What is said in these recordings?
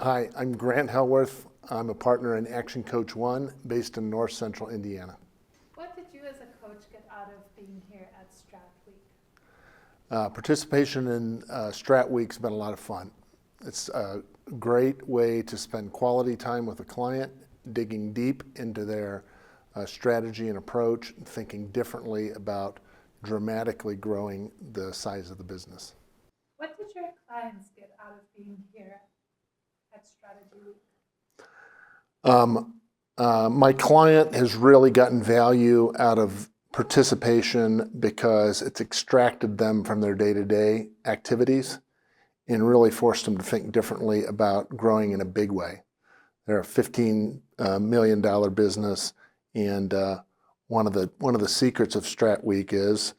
Hi, I'm Grant Hellwarth. I'm a partner in ActionCOACH ONE based in North Central Indiana. What did you as a coach get out of being here at Strat Week? Participation in Strat Week's been a lot of fun. It's a great way to spend quality time with a client, digging deep into their strategy and approach, and thinking differently about dramatically growing the size of the business. What did your clients get out of being here at Strategy Week? My client has really gotten value out of participation because it's extracted them from their day-to-day activities and really forced them to think differently about growing in a big way. They're a $15 million business, and one of the secrets of Strat Week is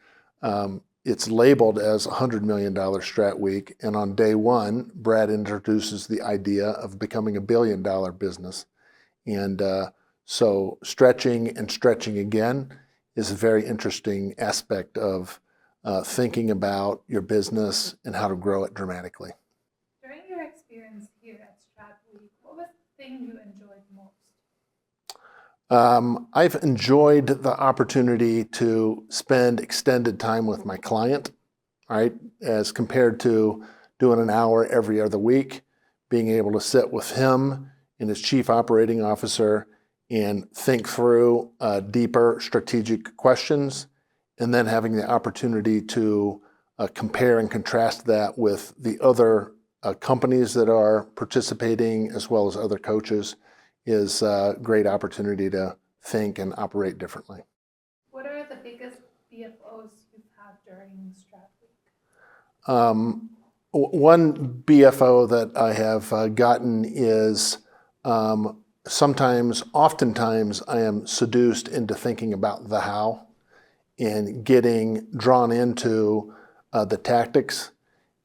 it's labeled as $100 million Strat Week, and on day one, Brad introduces the idea of becoming a $1 billion business. And so stretching and stretching again is a very interesting aspect of thinking about your business and how to grow it dramatically. During your experience here at Strat Week, what was the thing you enjoyed most? I've enjoyed the opportunity to spend extended time with my client, right? As compared to doing an hour every other week, being able to sit with him and his chief operating officer and think through deeper strategic questions, and then having the opportunity to compare and contrast that with the other companies that are participating as well as other coaches is a great opportunity to think and operate differently. What are the biggest BFOs you've had during Strat Week? One BFO that I have gotten is oftentimes I am seduced into thinking about the how and getting drawn into the tactics.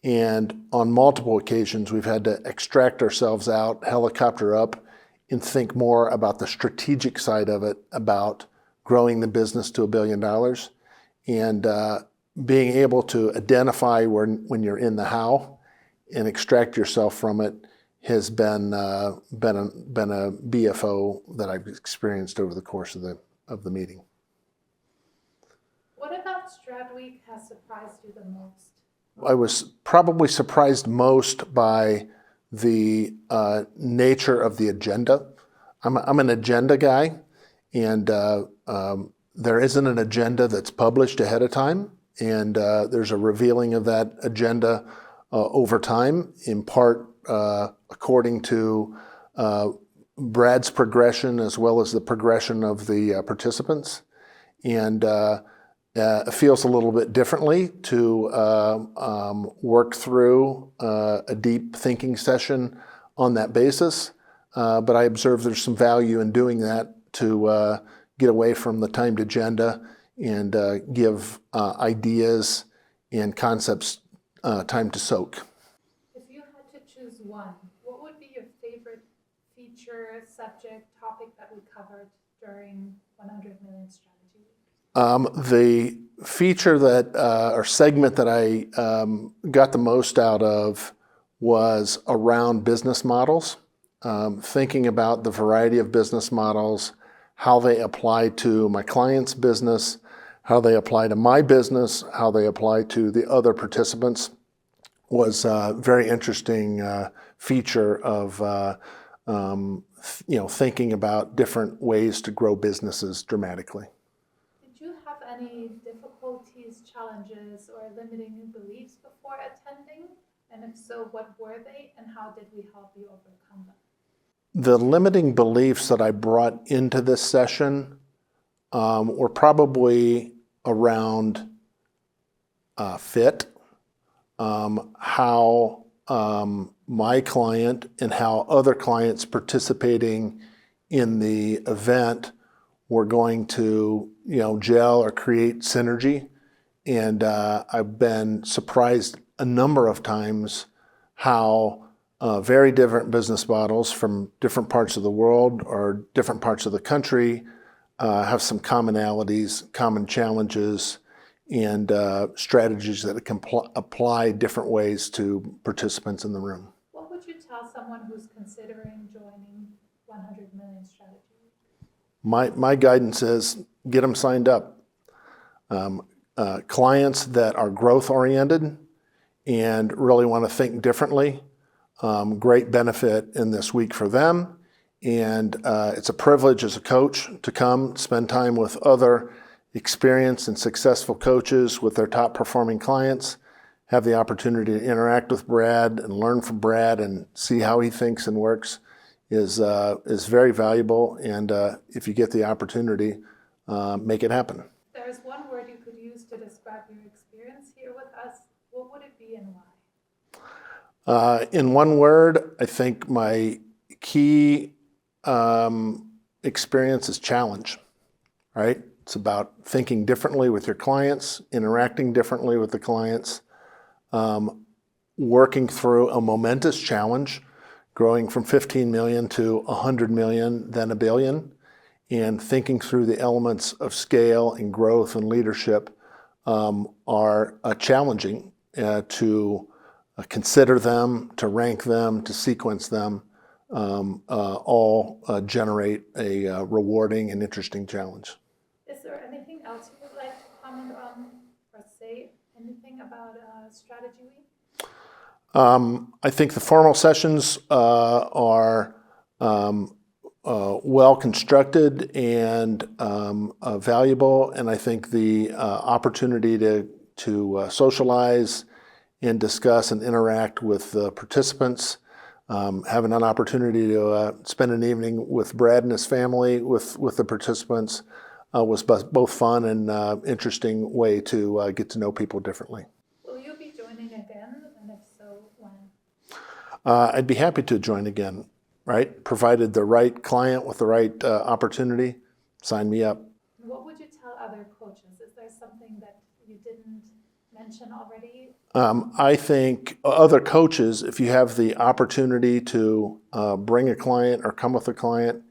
And on multiple occasions, we've had to extract ourselves out, helicopter up, and think more about the strategic side of it, about growing the business to $1 billion, and being able to identify when you're in the how and extract yourself from it has been a BFO that I've experienced over the course of the meeting. What about Strat Week has surprised you the most? I was probably surprised most by the nature of the agenda. I'm an agenda guy, and there isn't an agenda that's published ahead of time, and there's a revealing of that agenda over time, in part according to Brad's progression as well as the progression of the participants. And it feels a little bit differently to work through a deep thinking session on that basis. But I observe there's some value in doing that to get away from the timed agenda and give ideas and concepts time to soak. If you had to choose one, what would be your favorite feature, subject, topic that we covered during 100 Million Strategy Week? The feature or segment that I got the most out of was around business models, thinking about the variety of business models, how they apply to my client's business, how they apply to my business, how they apply to the other participants, was a very interesting feature of thinking about different ways to grow businesses dramatically. Did you have any difficulties, challenges, or limiting beliefs before attending? And if so, what were they, and how did we help you overcome them? The limiting beliefs that I brought into this session were probably around fit, how my client and how other clients participating in the event were going to gel or create synergy. And I've been surprised a number of times how very different business models from different parts of the world or different parts of the country have some commonalities, common challenges, and strategies that can apply different ways to participants in the room. What would you tell someone who's considering joining 100 Million Strategy? My guidance is get them signed up. Clients that are growth oriented and really want to think differently, great benefit in this week for them. And it's a privilege as a coach to come spend time with other experienced and successful coaches with their top performing clients, have the opportunity to interact with Brad and learn from Brad and see how he thinks and works is very valuable. And if you get the opportunity, make it happen. There's one word you could use to describe your experience here with us. What would it be and why? In one word, I think my key experience is challenge, right? It's about thinking differently with your clients, interacting differently with the clients, working through a momentous challenge, growing from 15 million to 100 million, then a billion, and thinking through the elements of scale and growth and leadership are challenging to consider them, to rank them, to sequence them, all generate a rewarding and interesting challenge. Is there anything else you would like to comment on or say anything about Strategy Week? I think the formal sessions are well constructed and valuable, and I think the opportunity to socialize and discuss and interact with the participants, having an opportunity to spend an evening with Brad and his family with the participants was both fun and interesting way to get to know people differently. Will you be joining again, and if so, when? I'd be happy to join again, right? Provided the right client with the right opportunity, sign me up. What would you tell other coaches? Is there something that you didn't mention already? I think other coaches, if you have the opportunity to bring a client or come with a client,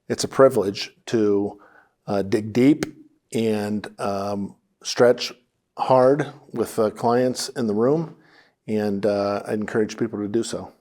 it's a privilege to dig deep and stretch hard with clients in the room, and I encourage people to do so.